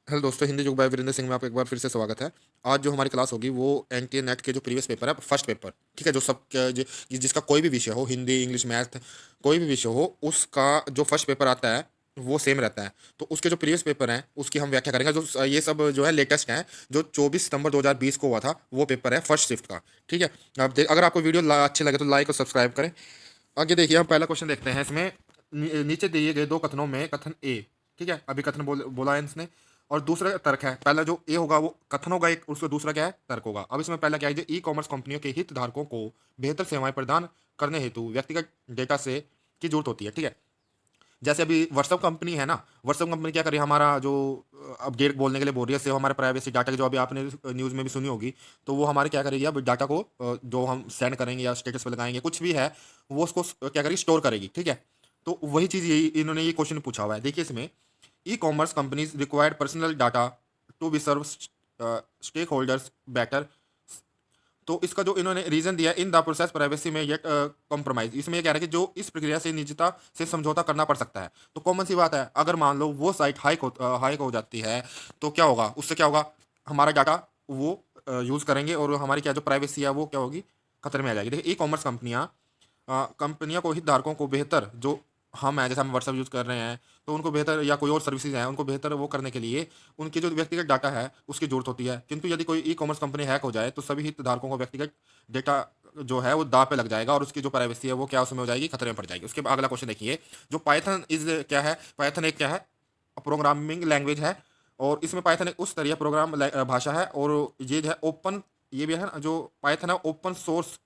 Hello दोस्तों, हिंदी युग bye Virendra Singh में आपका एक बार फिर से स्वागत है। आज जो हमारी क्लास होगी वो एनटीए नेट के जो प्रीवियस पेपर है, फर्स्ट पेपर, ठीक है, जो सब जिसका कोई भी विषय हो, हिंदी, इंग्लिश, मैथ, कोई भी विषय हो, उसका जो फर्स्ट पेपर आता है वो सेम रहता है। तो उसके जो प्रीवियस पेपर हैं उसकी हम व्याख्या करेंगे। जो ये सब जो है लेटेस्ट हैं, जो 24 सितंबर 2020 को हुआ था, वो पेपर है फर्स्ट शिफ्ट का। ठीक है। अगर आपको वीडियो अच्छी लगे तो लाइक और सब्सक्राइब करें। आगे देखिए, हम पहला क्वेश्चन देखते हैं। इसमें नीचे दिए गए दो कथनों में कथन ए, ठीक है, अभी कथन बोला है इसने, और दूसरा तर्क है। पहला जो ए होगा वो कथन होगा एक, उसका दूसरा क्या है, तर्क होगा। अब इसमें पहला क्या है, जो ई कॉमर्स कंपनियों के हितधारकों को बेहतर सेवाएं प्रदान करने हेतु व्यक्तिगत डेटा से की जरूरत होती है। ठीक है। जैसे अभी व्हाट्सअप कंपनी है ना, व्हाट्सअप कंपनी क्या कर रही है, हमारा जो अपडेट बोलने के लिए बोल रही है, सेव हमारे प्राइवेसी डाटा की, जो अभी आपने न्यूज़ में भी सुनी होगी। तो वो हमारे क्या करेगी, अब डाटा को जो हम सेंड करेंगे या स्टेटस पे लगाएंगे, कुछ भी है, वो उसको क्या करेगी, स्टोर करेगी। ठीक है। तो वही चीज़ यही इन्होंने ये क्वेश्चन पूछा हुआ है। देखिए इसमें, e commerce companies required personal data to be serve stakeholders better. तो इसका जो इन्होंने रीजन दिया, इन द प्रोसेस प्राइवेसी में येट कॉम्प्रोमाइज, इसमें ये कह रहे हैं कि जो इस प्रक्रिया से निजता से समझौता करना पड़ सकता है। तो कॉमन सी बात है, अगर मान लो वो साइट हाइक हो जाती है, तो क्या होगा, उससे क्या होगा, हमारा डाटा वो यूज़ करेंगे और हमारी क्या जो प्राइवेसी है वो क्या होगी, खतरे में आ जाएगी। देखिए, ई कॉमर्स कंपनियां को हितधारकों को बेहतर, जो हम हैं, जैसे हम व्हाट्सअप यूज़ कर रहे हैं, तो उनको बेहतर, या कोई और सर्विसेज हैं, उनको बेहतर वो करने के लिए उनकी जो व्यक्तिगत डाटा है उसकी जरूरत होती है। किंतु यदि कोई ई कॉमर्स कंपनी हैक हो जाए तो सभी हितधारकों को व्यक्तिगत डेटा जो है वो दाव पे लग जाएगा, और उसकी जो प्राइवेसी है वो क्या उसमें हो जाएगी, खतरे में पड़ जाएगी। उसके बाद अगला क्वेश्चन देखिए, जो पाइथन इज क्या है, पाइथन एक क्या है, प्रोग्रामिंग लैंग्वेज है। और इसमें पाइथन एक उस तरह भाषा है, और ये जो है ओपन, ये भी है ना, जो पाइथन है ओपन सोर्स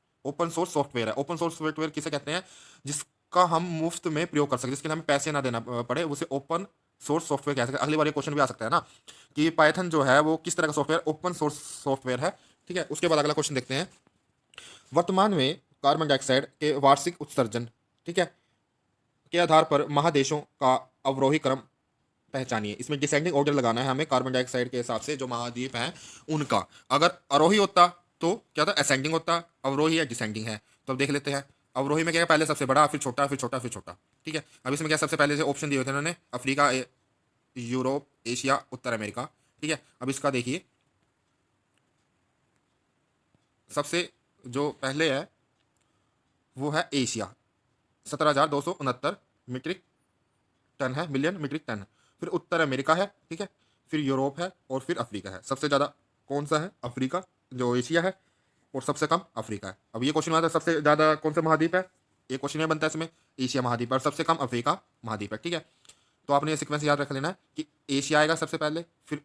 सॉफ्टवेयर है। ओपन सोर्स सॉफ्टवेयर किसे कहते हैं, जिसका हम मुफ्त में प्रयोग कर सकते हैं, जिसके लिए हमें पैसे ना देना पड़े, उसे ओपन सोर्स सॉफ्टवेयर कह सकते हैं। अगली बार ये क्वेश्चन भी आ सकता है ना, कि पाइथन जो है वो किस तरह का सॉफ्टवेयर, ओपन सोर्स सॉफ्टवेयर है। ठीक है। उसके बाद अगला क्वेश्चन देखते हैं। वर्तमान में कार्बन डाइऑक्साइड के वार्षिक उत्सर्जन, ठीक है, के आधार पर महादेशों का अवरोही क्रम पहचानिए। इसमें डिसेंडिंग ऑर्डर लगाना है हमें, कार्बन डाइऑक्साइड के हिसाब से जो महाद्वीप हैं उनका। अगर आरोही होता तो क्या था, असेंडिंग होता, अवरोही है, डिसेंडिंग है। तो अब देख लेते हैं। अवरोही में क्या है, पहले सबसे बड़ा, फिर छोटा, फिर छोटा, फिर छोटा। ठीक है। अब इसमें क्या, सबसे पहले से ऑप्शन दिए होते हैं उन्होंने, अफ्रीका, यूरोप, एशिया, उत्तर अमेरिका। ठीक है। अब इसका देखिए, सबसे जो पहले है वो है एशिया, 17,269 मीट्रिक टन है, मिलियन मीट्रिक टन है। फिर उत्तर अमेरिका है, ठीक है, फिर यूरोप है, और फिर अफ्रीका है। सबसे ज़्यादा कौन सा है, अफ्रीका, जो एशिया है, और सबसे कम अफ्रीका है। अब ये क्वेश्चन आता है, सबसे ज़्यादा कौन सा महाद्वीप है, एक क्वेश्चन ये बनता है इसमें, एशिया महाद्वीप, और सबसे कम अफ्रीका महाद्वीप है। ठीक है। तो आपने ये सीक्वेंस याद रख लेना है कि एशिया आएगा सबसे पहले, फिर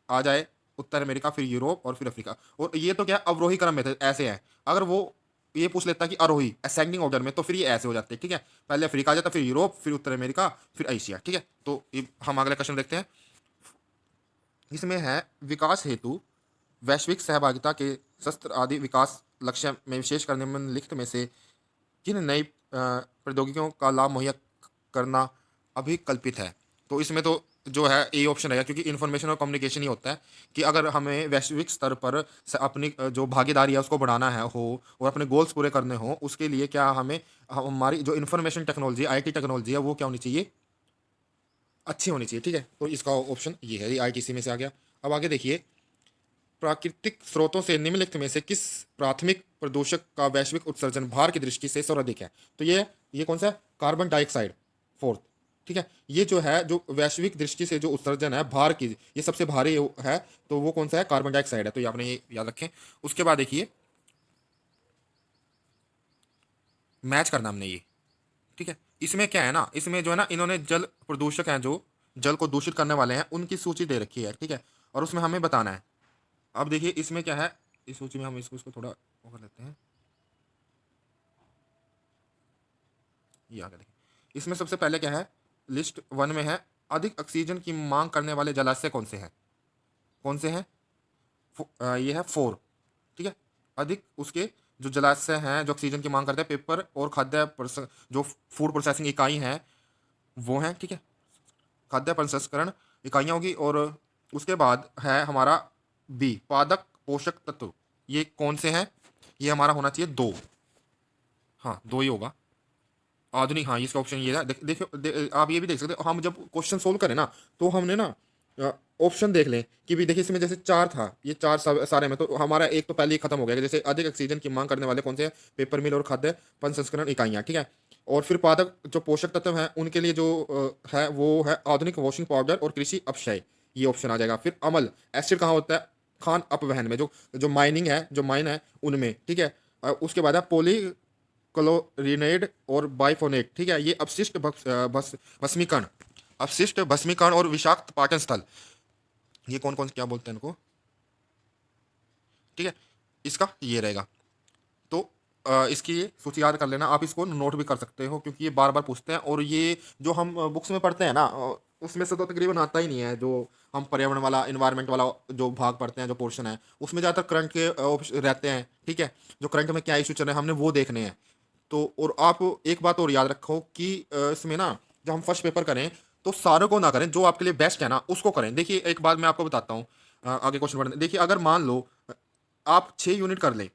आ जाए उत्तर अमेरिका, फिर यूरोप, और फिर अफ्रीका। और ये तो क्या है, अवरोही क्रम में थे, ऐसे हैं। अगर वो ये पूछ लेता कि आरोही, असेंडिंग ऑर्डर में, तो फिर ये ऐसे हो जाते। ठीक है। पहले अफ्रीका आ जाता, फिर यूरोप, फिर उत्तर अमेरिका, फिर एशिया। ठीक है। तो हम अगला क्वेश्चन देखते हैं। इसमें है, विकास हेतु वैश्विक सहभागिता के शस्त्र आदि विकास लक्ष्य में विशेष कर निम्नलिखित में से किन नई प्रौद्योगिकियों का लाभ मुहैया करना अभिकल्पित है। तो इसमें तो जो है ए ऑप्शन रहेगा, क्योंकि इन्फॉर्मेशन और कम्युनिकेशन ही होता है कि अगर हमें वैश्विक स्तर पर अपनी जो भागीदारी है उसको बढ़ाना है हो, और अपने गोल्स पूरे करने हो, उसके लिए क्या हमें, हमारी जो इन्फॉर्मेशन टेक्नोलॉजी, आईटी टेक्नोलॉजी है, वो क्या होनी चाहिए, अच्छी होनी चाहिए। ठीक है। तो इसका ऑप्शन ये है, ये आईटीसी में से आ गया। अब आगे देखिए, प्राकृतिक स्रोतों से निम्नलिखित में से किस प्राथमिक प्रदूषक का वैश्विक उत्सर्जन भार की दृष्टि से सर्वाधिक है। तो ये कौन सा है, कार्बन डाइऑक्साइड, फोर्थ। ठीक है। ये जो है, जो वैश्विक दृष्टि से जो उत्सर्जन है भार की, ये सबसे भारी है, तो वो कौन सा है, कार्बन डाइऑक्साइड है। तो ये आपने ये याद रखें। उसके बाद देखिए, मैच करना हमने ये, ठीक है। इसमें क्या है ना, इसमें जो है ना, इन्होंने जल प्रदूषक हैं, जो जल को दूषित करने वाले हैं, उनकी सूची दे रखी है। ठीक है। और उसमें हमें बताना है। अब देखिए इसमें क्या है, इस सूची में हम इसको थोड़ा वो कर लेते हैं, ये आगे देखिए। इसमें सबसे पहले क्या है, लिस्ट वन में है, अधिक ऑक्सीजन की मांग करने वाले जलाशय कौन से हैं, कौन से हैं, ये है फोर। ठीक है। अधिक उसके जो जलाशय हैं जो ऑक्सीजन की मांग करते हैं, पेपर और जो फूड प्रोसेसिंग इकाई हैं वो हैं। ठीक है। खाद्य प्रसंस्करण इकाइयाँ होगी। और उसके बाद है हमारा बी, पादक पोषक तत्व, ये कौन से हैं, ये हमारा होना चाहिए दो, हाँ दो ही होगा, आधुनिक। हाँ, इसका ऑप्शन ये है। देखिए आप ये भी देख सकते हो, हम जब क्वेश्चन सोल्व करें ना, तो हमने ना ऑप्शन देख लें कि भी देखिए इसमें जैसे चार था, ये चार सारे में तो हमारा एक तो पहले ही खत्म हो गया कि जैसे अधिक ऑक्सीजन की मांग करने वाले कौन से हैं? पेपर मिल और खाद्य प्रसंस्करण इकाइयाँ, ठीक है। और फिर पादप जो पोषक तत्व हैं उनके लिए जो है वो है आधुनिक वॉशिंग पाउडर और कृषि अपक्षय, ये ऑप्शन आ जाएगा। फिर अम्ल एसिड कहाँ होता है? खान अपवहन में, जो जो माइनिंग है, जो माइन है उनमें, ठीक है। उसके बाद है पोली क्लोरिनेड और बाइफोनेट, ठीक है। ये अपशिष्ट भस्मीकरण, अपशिष्ट भस्मीकरण और विषाक्त पाचन स्थल, ये कौन कौन क्या बोलते हैं इनको, ठीक है। इसका ये रहेगा। तो इसकी ये सूची याद कर लेना, आप इसको नोट भी कर सकते हो क्योंकि ये बार बार पूछते हैं। और ये जो हम बुक्स में पढ़ते हैं ना, उसमें से तो तकरीबन आता ही नहीं है। जो हम पर्यावरण वाला, इन्वायरमेंट वाला जो भाग पढ़ते हैं, जो पोर्शन है, उसमें ज़्यादातर करंट के रहते हैं, ठीक है। जो करंट में क्या इशू चल रहे हैं हमने वो देखने हैं। तो और आप एक बात और याद रखो कि इसमें ना जब हम फर्स्ट पेपर करें तो सारों को ना करें, जो आपके लिए बेस्ट है ना उसको करें। देखिए एक बात मैं आपको बताता हूँ, आगे क्वेश्चन पढ़ने देखिए। अगर मान लो आप 6 यूनिट कर ले,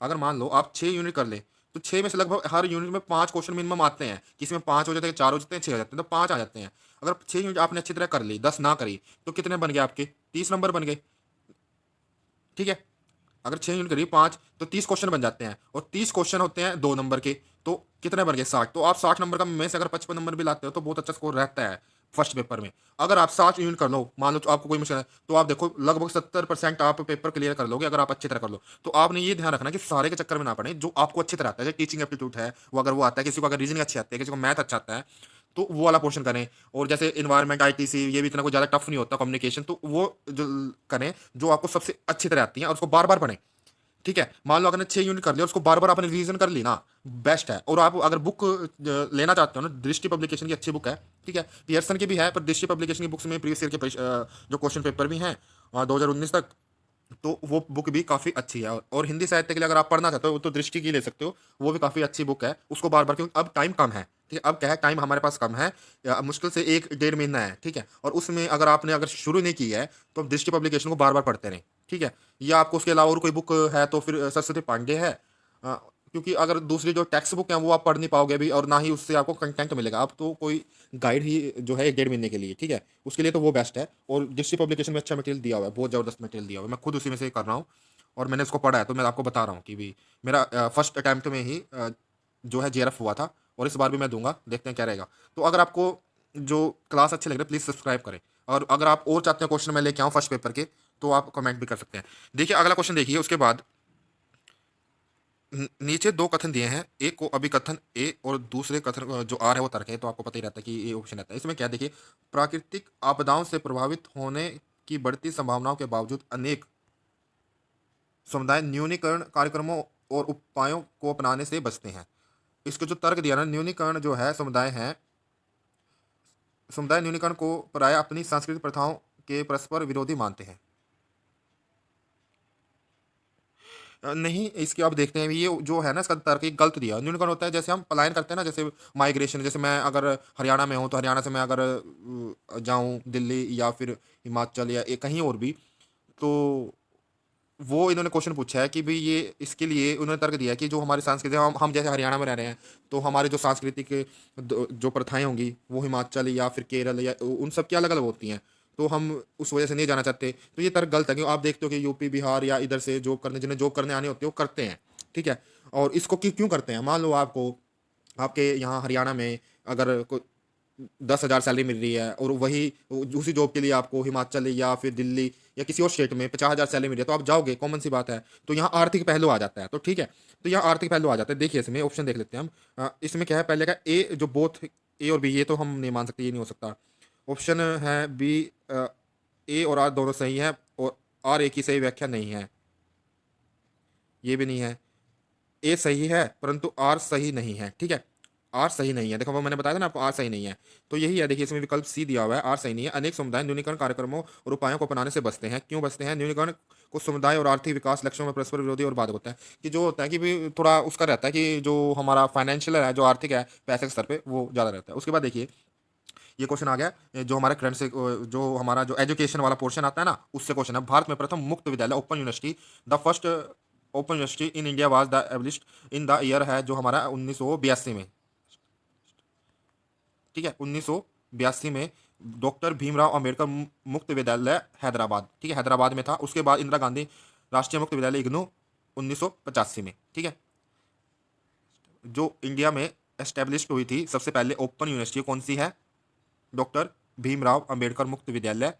अगर मान लो आप 6 यूनिट कर ले, तो 6 में से लगभग हर यूनिट में 5 क्वेश्चन मिनिमम आते हैं। किसी में 5 हो जाते हैं, 4 हो जाते हैं, 6 हो जाते हैं, तो 5 आ जाते हैं। अगर 6 यूनिट आपने अच्छी तरह कर ली, 10 ना करी, तो कितने बन गए आपके? 30 नंबर बन गए, ठीक है। अगर 6 यूनिट करिए 5 तो 30 क्वेश्चन बन जाते हैं, और 30 क्वेश्चन होते हैं 2 नंबर के, तो कितने बन गए? 60। तो आप 60 नंबर का में से अगर 55 नंबर भी लाते हो तो बहुत अच्छा स्कोर रहता है फर्स्ट पेपर में। अगर आप 60 यूनिट कर लो, मान लो तो आपको कोई मुश्किल है, तो आप देखो लगभग 70% आप पेपर क्लियर कर लोगे अगर आप अच्छी तरह कर लो। तो आपने ये ध्यान रखना कि सारे के चक्कर में ना पड़े, जो आपको अच्छी तरह आता है, जैसे टीचिंग एप्टीट्यूड है वो अगर वो आता है, किसी को अगर रीजनिंग अच्छी आती है, किसी को मैथ अच्छा आता है, तो वो वाला पोर्शन करें। और जैसे इन्वायरमेंट, आईटीसी, ये भी इतना कोई ज़्यादा टफ नहीं होता, कम्युनिकेशन, तो वो जो करें जो आपको सबसे अच्छी तरह आती है, और उसको बार बार पढ़ें, ठीक है। मान लो आपने 6 यूनिट कर लिया, उसको बार बार आपने रिवीजन कर ली ना, बेस्ट है। और आप अगर बुक लेना चाहते हो ना, दृष्टि पब्लिकेशन की अच्छी बुक है, ठीक है। पियर्सन की भी है, पर दृष्टि पब्लिकेशन की बुक्स में प्रीवियस ईयर के जो क्वेश्चन पेपर भी हैं 2019 तक, तो वो बुक भी काफ़ी अच्छी है। और हिंदी साहित्य के लिए अगर आप पढ़ना चाहते हो तो दृष्टि की ले सकते हो, वो भी काफ़ी अच्छी बुक है। उसको बार बार, क्योंकि अब टाइम कम है, ठीक है। अब क्या है, टाइम हमारे पास कम है, मुश्किल से 1 डेढ़ महीना है, ठीक है। और उसमें अगर आपने अगर शुरू नहीं की है तो आप दृष्टि पब्लिकेशन को बार बार पढ़ते रहें, ठीक है। या आपको उसके अलावा और कोई बुक है तो फिर सरस्वती पांडे है, क्योंकि अगर दूसरी जो टेक्स्ट बुक है वो आप पढ़ नहीं पाओगे भी, और ना ही उससे आपको कंटेंट मिलेगा। अब तो कोई गाइड ही जो है 1 डेढ़ महीने के लिए, ठीक है, उसके लिए तो वो बेस्ट है। और डिस्ट्री पब्लिकेशन में अच्छा मटेरियल दिया हुआ है, बहुत ज़बरदस्त मटेरियल दिया हुआ है। मैं खुद उसी में से कर रहा हूँ और मैंने उसको पढ़ा है, तो मैं आपको बता रहा हूँ कि भी मेरा फर्स्ट अटैम्प्ट में ही जो है जेआरएफ हुआ था, और इस बार भी मैं दूंगा, देखते हैं क्या रहेगा। तो अगर आपको जो क्लास अच्छे लग रहे हैं प्लीज़ सब्सक्राइब करें। और अगर आप और चाहते हैं क्वेश्चन मैं लेके आऊँ फर्स्ट पेपर के, तो आप कमेंट भी कर सकते हैं। देखिए अगला क्वेश्चन देखिए, उसके बाद नीचे दो कथन दिए हैं, एक को अभिकथन ए और दूसरे कथन जो आर है वो तर्क है, तो आपको पता ही रहता है कि ये ऑप्शन रहता है। इसमें क्या देखिए, प्राकृतिक आपदाओं से प्रभावित होने की बढ़ती संभावनाओं के बावजूद अनेक समुदाय न्यूनीकरण कार्यक्रमों और उपायों को अपनाने से बचते हैं। इसको जो तर्क दिया ना, न्यूनीकरण जो है, समुदाय न्यूनीकरण को प्राय अपनी सांस्कृतिक प्रथाओं के परस्पर विरोधी मानते हैं। नहीं, इसकी आप देखते हैं ये जो है ना, इसका तर्क एक गलत दिया। न्यूनीकरण होता है जैसे हम पलायन करते हैं ना, जैसे माइग्रेशन, जैसे मैं अगर हरियाणा में हूँ तो हरियाणा से मैं अगर जाऊँ दिल्ली या फिर हिमाचल या कहीं और भी, तो वो इन्होंने क्वेश्चन पूछा है कि भाई ये इसके लिए उन्होंने तर्क दिया है कि जो हमारी संस्कृति, हम जैसे हरियाणा में रह रहे हैं, तो हमारे जो सांस्कृतिक जो प्रथाएं होंगी वो हिमाचल या फिर केरल या उन सब की अलग अलग होती हैं, तो हम उस वजह से नहीं जाना चाहते। तो ये तर्क गलत है, क्योंकि आप देखते हो कि यूपी बिहार या इधर से जॉब करने, जिन्हें जॉब करने आनी होती है वो करते हैं, ठीक है। और इसको क्यों करते हैं, मान लो आपको आपके यहाँ हरियाणा में अगर कोई 10,000 सैलरी मिल रही है, और वही उसी जॉब के लिए आपको हिमाचल या फिर दिल्ली या किसी और स्टेट में 50,000 सैलरी मिल रही है, तो आप जाओगे, कॉमन सी बात है। तो यहाँ आर्थिक पहलू आ जाता है, तो ठीक है। तो यहाँ आर्थिक पहलू आ जाता है। देखिए इसमें ऑप्शन देख लेते हैं हम। इसमें क्या है, पहले का ए जो बोथ ए और बी, ये तो हम नहीं मान सकते, ये नहीं हो सकता। ऑप्शन है बी, ए और आर दोनों सही है, और आर ए की सही व्याख्या नहीं है, ये भी नहीं है। ए सही है परंतु आर सही नहीं है, ठीक है। आर सही नहीं है, देखो वो मैंने बताया था ना आपको, आर सही नहीं है। तो यही है, देखिए इसमें विकल्प सी दिया हुआ है, आर सही नहीं है। अनेक समुदाय न्यूनीकरण कार्यक्रमों और उपायों को अपनाने से बचते हैं। क्यों बचते हैं? न्यूनीकरण को समुदाय और आर्थिक विकास लक्ष्यों में परस्पर विरोधी और बाधक होता है। कि जो होता है कि भी थोड़ा उसका रहता है कि जो हमारा फाइनेंशियल है, जो आर्थिक है, पैसे के स्तर पे वो ज़्यादा रहता है। उसके बाद देखिए ये क्वेश्चन आ गया, जो हमारे करंट से जो हमारा जो एजुकेशन वाला पोर्शन आता है ना, उससे क्वेश्चन है। भारत में प्रथम मुक्त विद्यालय open university, the first open university in India was the established in the year है जो हमारा 1982 में, ठीक है, 1982 में डॉक्टर भीमराव अंबेडकर मुक्त विद्यालय हैदराबाद, ठीक है, हैदराबाद में था। उसके बाद इंदिरा गांधी राष्ट्रीय मुक्त विद्यालय इग्नू 1985 में, ठीक है। जो इंडिया में एस्टेब्लिश हुई थी सबसे पहले ओपन यूनिवर्सिटी कौन सी है? डॉक्टर भीमराव अंबेडकर मुक्त विद्यालय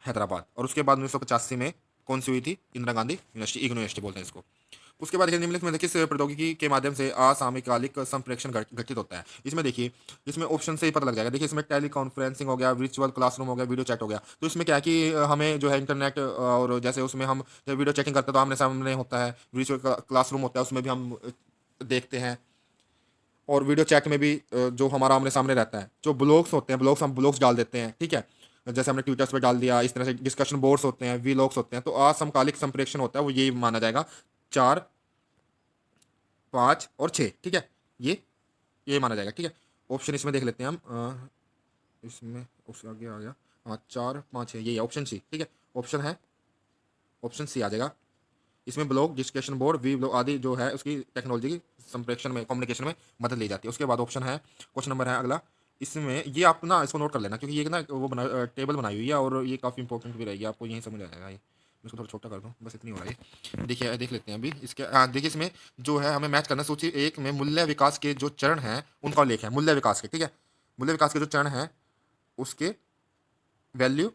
हैदराबाद। और उसके बाद 1985 में कौन सी हुई थी? इंदिरा गांधी यूनिवर्सिटी, इग्नू यूनिवर्सिटी बोलते हैं इसको। उसके बाद देखिए निम्नलिखित में से किस प्रौद्योगिकी के माध्यम से असामयिकालिक संप्रेषण घटित होता है? इसमें देखिए, इसमें ऑप्शन से ही पता लग जाएगा। देखिए इसमें टेली कॉन्फ्रेंसिंग हो गया, वर्चुअल क्लासरूम हो गया, वीडियो चैट हो गया। तो इसमें क्या है कि हमें जो है इंटरनेट, और जैसे उसमें हम जब वीडियो चैटिंग करते हैं तो आमने सामने होता है, वर्चुअल क्लासरूम होता है उसमें भी हम देखते हैं, और वीडियो चैट में भी जो हमारा आमने सामने रहता है। जो ब्लॉग्स होते हैं, ब्लॉग्स हम ब्लॉग्स डाल देते हैं, ठीक है, जैसे हमने ट्विटर्स पे डाल दिया, इस तरह से डिस्कशन बोर्ड्स होते हैं, वीलॉग्स होते हैं। तो असमकालिक संप्रेषण होता है वो यही माना जाएगा, 4, 5 और 6, ठीक है, ये माना जाएगा, ठीक है। ऑप्शन इसमें देख लेते हैं हम, इसमें उससे आगे आ गया, हाँ 4, 5, 6, यही है ऑप्शन सी, ठीक है। ऑप्शन है, ऑप्शन सी आ जाएगा। इसमें blog, discussion board, vlog आदि जो है उसकी टेक्नोलॉजी की संप्रेषण में, कम्युनिकेशन में मदद ली जाती है। उसके बाद ऑप्शन है, क्वेश्चन नंबर है अगला, इसमें ये आप ना इसको नोट कर लेना, क्योंकि ये ना वो टेबल बनाई हुई है और ये काफ़ी इंपॉर्टेंट भी रहेगी, आपको यहीं समझ आ जाएगा। ये इसको थोड़ा छोटा कर दूँ, बस इतनी हो रहा है। देखिए देख लेते हैं अभी इसके, हाँ देखिए इसमें जो है हमें मैच करना, सूची 1 में मूल्य विकास के जो चरण हैं उनका उल्लेख है, मूल्य विकास के, ठीक है, मूल्य विकास के जो चरण हैं उसके वैल्यू,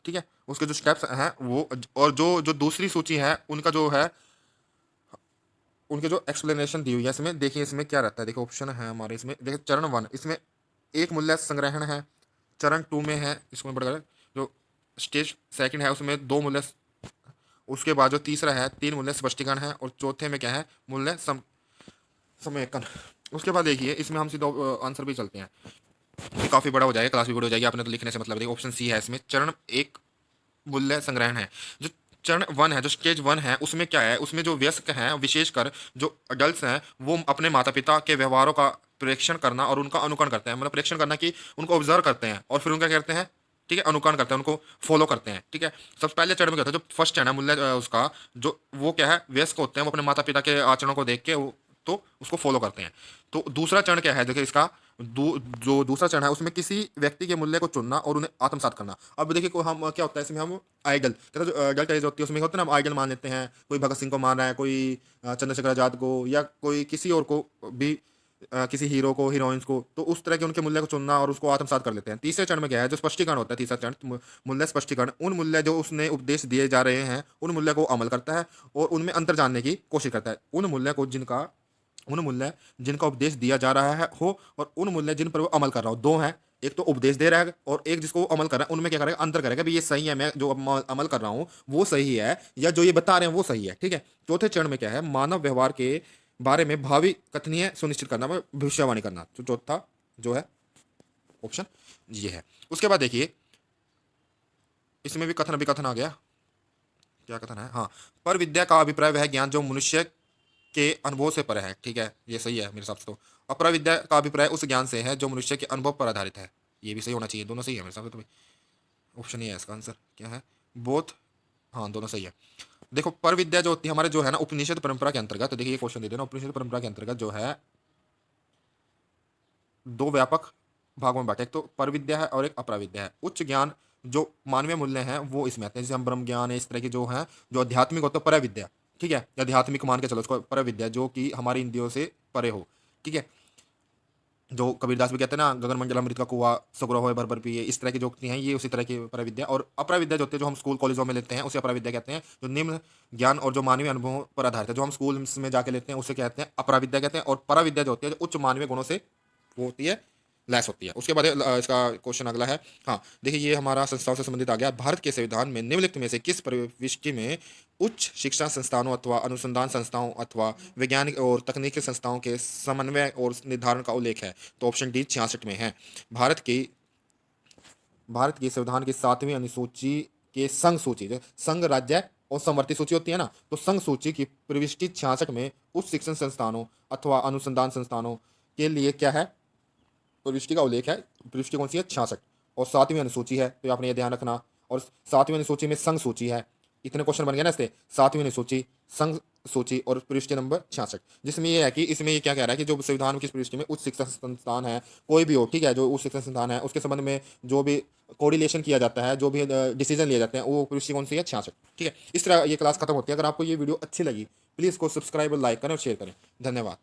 ठीक है, उसके जो स्टेप्स हैं वो, और जो जो दूसरी सूची है उनका जो है, उनके जो एक्सप्लेनेशन दी हुई है इसमें। देखिए इसमें क्या रहता है, देखिए ऑप्शन है हमारे इसमें, देखिए चरण 1 इसमें एक मूल्य संग्रहण है, चरण 2 में है इसमें बढ़कर जो स्टेज सेकंड है उसमें 2 मूल्य, उसके बाद जो तीसरा है 3 मूल्य स्पष्टीकरण है, और चौथे में क्या है? मूल्य समेकन। उसके बाद देखिए इसमें हम सीधा आंसर भी चलते हैं, ये काफ़ी बड़ा हो जाएगा, क्लास भी बड़ी हो जाएगी, आपने तो लिखने से मतलब। देखिए ऑप्शन सी है इसमें, चरण 1 मूल्य संग्रहण है। जो चरण 1 है, जो स्टेज 1 है, उसमें क्या है? उसमें जो वयस्क हैं, विशेषकर जो अडल्ट हैं, वो अपने माता पिता के व्यवहारों का प्रेक्षण करना और उनका अनुकरण करते हैं, मतलब प्रेक्षण करना कि उनको ऑब्जर्व करते हैं और फिर उनका क्या करते हैं, ठीक है, अनुकरण करते हैं, उनको फॉलो करते हैं, ठीक है। सबसे पहले चरण में क्या होता है, जो फर्स्ट चरण है मूल्य उसका जो वो क्या है, वयस्क होते हैं, वो अपने माता पिता के आचरणों को देख के तो उसको फॉलो करते हैं। तो दूसरा चरण क्या है, देखिए इसका जो दूसरा चरण है उसमें किसी व्यक्ति के मूल्य को चुनना और उन्हें आत्मसात करना। अब देखिए को हम क्या होता है इसमें, हम आइडल कहते हैं, जो अडल्ट एज होती है उसमें होता है ना, हम आइडल मान लेते हैं, कोई भगत सिंह को मान रहा है, कोई चंद्रशेखर आजाद को, या कोई किसी और को भी, किसी हीरो को, हीरोइंस को, तो उस तरह के उनके मूल्य को चुनना और उसको आत्मसात कर लेते हैं। तीसरे चरण में क्या है, जो स्पष्टीकरण होता है, तीसरा चरण मूल्य स्पष्टीकरण, उन मूल्य जो उसने उपदेश दिए जा रहे हैं उन मूल्य को अमल करता है और उनमें अंतर जानने की कोशिश करता है। उन मूल्य जिनका उपदेश दिया जा रहा है हो, और उन मूल्य जिन पर वो अमल कर रहा हो। दो हैं, एक तो उपदेश दे रहा है और एक जिसको वो अमल कर रहा है, उनमें क्या करेगा, अंतर करेगा भी ये सही है, मैं जो अमल कर रहा हूँ वो सही है, या जो ये बता रहे हैं वो सही है, ठीक है। चौथे चरण में क्या है, मानव व्यवहार के बारे में भावी कथनीय सुनिश्चित करना, मतलब भविष्यवाणी करना। तो चौथा जो है ऑप्शन ये है। उसके बाद देखिए इसमें भी कथन अभिकथन आ गया, क्या कथन है, हाँ, पर विद्या का अभिप्राय वह ज्ञान जो मनुष्य के अनुभव से परे है, ठीक है, ये सही है मेरे हिसाब से। तो अपरा विद्या का अभिप्राय उस ज्ञान से है जो मनुष्य के अनुभव पर आधारित है, ये भी सही होना चाहिए, दोनों सही है मेरे हिसाब से। तो ऑप्शन ये है इसका आंसर, क्या है, बोथ, हाँ दोनों सही है। देखो पर विद्या जो होती है हमारे जो है ना उपनिषद परंपरा के अंतर्गत, तो देखिए ये क्वेश्चन दे देना, उपनिषद परंपरा के अंतर्गत जो है दो व्यापक भागों में बांटे, एक तो पर विद्या है और एक अपरा विद्या है। उच्च ज्ञान जो मानवीय मूल्य हैं वो इसमें आते हैं, जैसे हम ब्रह्म ज्ञान है, इस तरह की जो है, जो आध्यात्मिक होता है पर विद्या, ठीक है, आध्यात्मिक मान के चलो उसको, पर विद्या जो कि हमारी इंद्रियों से परे हो, ठीक है। जो कबीरदास भी कहते हैं ना, गगन मंडल अमृत का कुआं सगुरा होए भर भर पिए, इस तरह की जो उक्ति हैं ये उसी तरह की पर विद्या। और अपरा विद्या जो होती है, जो हम स्कूल कॉलेजों में लेते हैं उसे अपरा विद्या कहते हैं। जो निम्न ज्ञान और जो मानवीय अनुभवों पर आधारित है, जो हम स्कूल में जाके लेते हैं उसे कहते हैं अपरा विद्या कहते हैं। और परा विद्या जो होती है, जो उच्च मानवीय गुणों से वो होती है, लैस होती है। उसके बाद इसका क्वेश्चन अगला है, हाँ देखिए ये हमारा संस्थाओं से संबंधित आ गया। भारत के संविधान में निम्नलिखित में से किस प्रविष्टि में उच्च शिक्षा संस्थानों अथवा अनुसंधान संस्थाओं अथवा वैज्ञानिक और तकनीकी संस्थाओं के समन्वय और निर्धारण का उल्लेख है? तो ऑप्शन डी 66 में है। भारत की भारत की संविधान की 7वीं अनुसूची के संघ सूची, जो संघ राज्य और समवर्ती सूची होती है ना, तो संघ सूची की प्रविष्टि 66 में उच्च शिक्षण संस्थानों अथवा अनुसंधान संस्थानों के लिए क्या है, प्रविष्टि का उल्लेख है। प्रविष्टि कौन सी है? 66। और 7वीं अनुसूची है, तो आपने ये ध्यान रखना। और 7वीं अनुसूची में संघ सूची है। इतने क्वेश्चन बन गए ना इससे, 7वीं अनुसूची, संघ सूची और पृष्ठ नंबर 66, जिसमें ये है कि इसमें ये क्या कह रहा है कि जो संविधान की पृष्ठ में उच्च शिक्षा संस्थान है, कोई भी हो, ठीक है, जो उच्च शिक्षा संस्थान है उसके संबंध में जो भी कोरिलेशन किया जाता है, जो भी डिसीजन लिए जाते हैं, वो पृष्ठ कौन सी है? 66। ठीक है, इस तरह ये क्लास खत्म होती है। अगर आपको ये वीडियो अच्छी लगी, प्लीज़ इसको सब्सक्राइब और लाइक करें और शेयर करें। धन्यवाद।